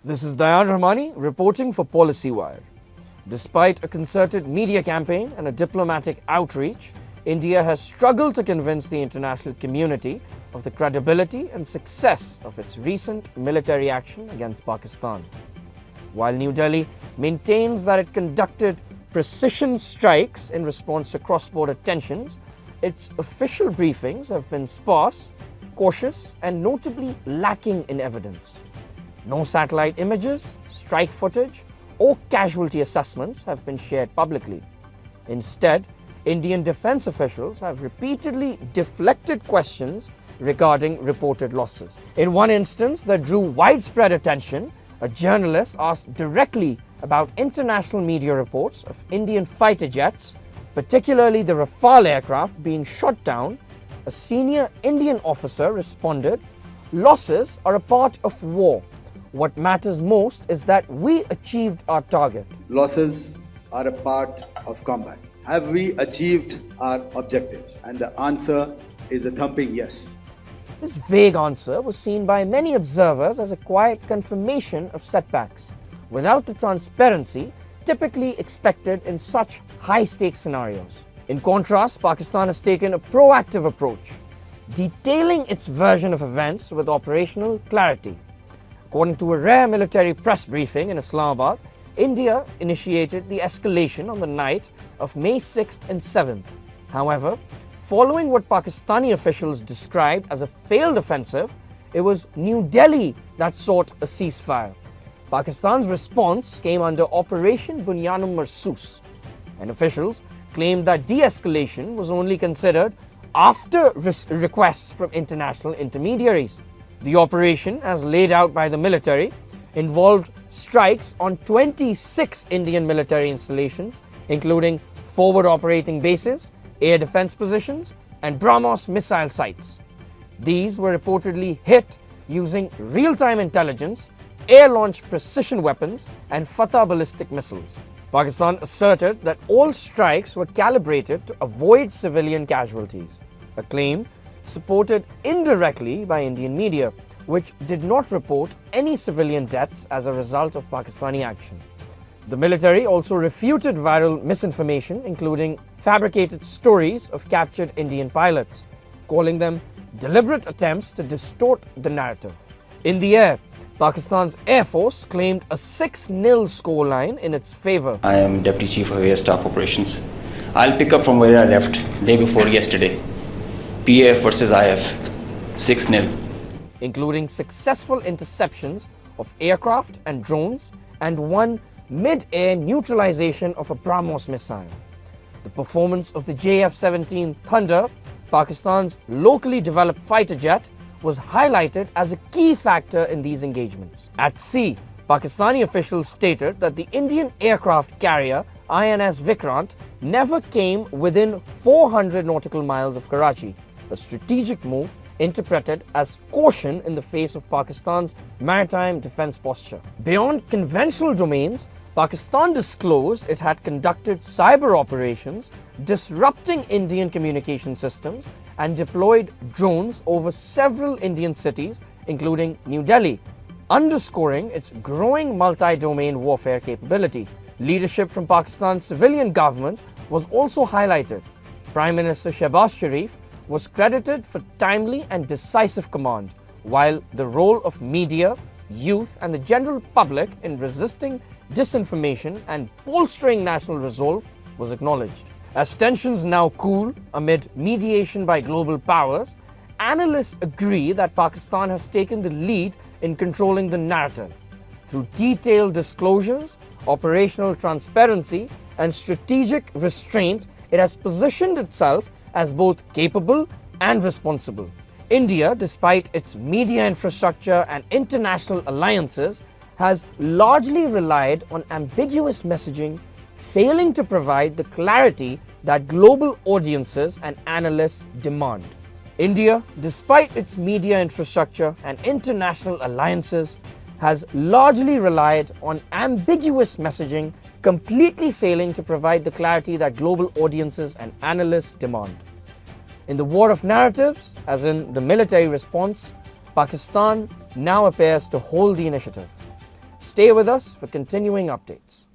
This is Dayan Rahmani reporting for PolicyWire. Despite a concerted media campaign and a diplomatic outreach, India has struggled to convince the international community of the credibility and success of its recent military action against Pakistan. While New Delhi maintains that it conducted precision strikes in response to cross-border tensions, its official briefings have been sparse, cautious, and notably lacking in evidence. No satellite images, strike footage, or casualty assessments have been shared publicly. Instead, Indian defense officials have repeatedly deflected questions regarding reported losses. In one instance that drew widespread attention, a journalist asked directly about international media reports of Indian fighter jets, particularly the Rafale aircraft, being shot down. A senior Indian officer responded, "Losses are a part of war. What matters most is that we achieved our target." Losses are a part of combat. Have we achieved our objectives? And the answer is a thumping yes. This vague answer was seen by many observers as a quiet confirmation of setbacks, without the transparency typically expected in such high-stakes scenarios. In contrast, Pakistan has taken a proactive approach, detailing its version of events with operational clarity. According to a rare military press briefing in Islamabad, India initiated the escalation on the night of May 6th and 7th. However, following what Pakistani officials described as a failed offensive, it was New Delhi that sought a ceasefire. Pakistan's response came under Operation Bunyanum Marsus, and officials claimed that de-escalation was only considered after requests from international intermediaries. The operation, as laid out by the military, involved strikes on 26 Indian military installations, including forward operating bases, air defense positions, and BrahMos missile sites. These were reportedly hit using real-time intelligence, air-launched precision weapons, and Fatah ballistic missiles. Pakistan asserted that all strikes were calibrated to avoid civilian casualties, a claim supported indirectly by Indian media, which did not report any civilian deaths as a result of Pakistani action. The military also refuted viral misinformation, including fabricated stories of captured Indian pilots, calling them deliberate attempts to distort the narrative. In the air, Pakistan's Air Force claimed a 6-0 scoreline in its favor. I am Deputy Chief of Air Staff Operations. I'll pick up from where I left day before yesterday. PAF versus IF, 6-0. Including successful interceptions of aircraft and drones and one mid-air neutralization of a BrahMos missile. The performance of the JF-17 Thunder, Pakistan's locally developed fighter jet, was highlighted as a key factor in these engagements. At sea, Pakistani officials stated that the Indian aircraft carrier INS Vikrant never came within 400 nautical miles of Karachi, a strategic move interpreted as caution in the face of Pakistan's maritime defense posture. Beyond conventional domains, Pakistan disclosed it had conducted cyber operations, disrupting Indian communication systems, and deployed drones over several Indian cities, including New Delhi, underscoring its growing multi-domain warfare capability. Leadership from Pakistan's civilian government was also highlighted. Prime Minister Shehbaz Sharif was credited for timely and decisive command, while the role of media, youth, and the general public in resisting disinformation and bolstering national resolve was acknowledged. As tensions now cool amid mediation by global powers, analysts agree that Pakistan has taken the lead in controlling the narrative. Through detailed disclosures, operational transparency, and strategic restraint, it has positioned itself as both capable and responsible. India, despite its media infrastructure and international alliances, has largely relied on ambiguous messaging, failing to provide the clarity that global audiences and analysts demand. India, despite its media infrastructure and international alliances, has largely relied on ambiguous messaging, completely failing to provide the clarity that global audiences and analysts demand. In the war of narratives, as in the military response, Pakistan now appears to hold the initiative. Stay with us for continuing updates.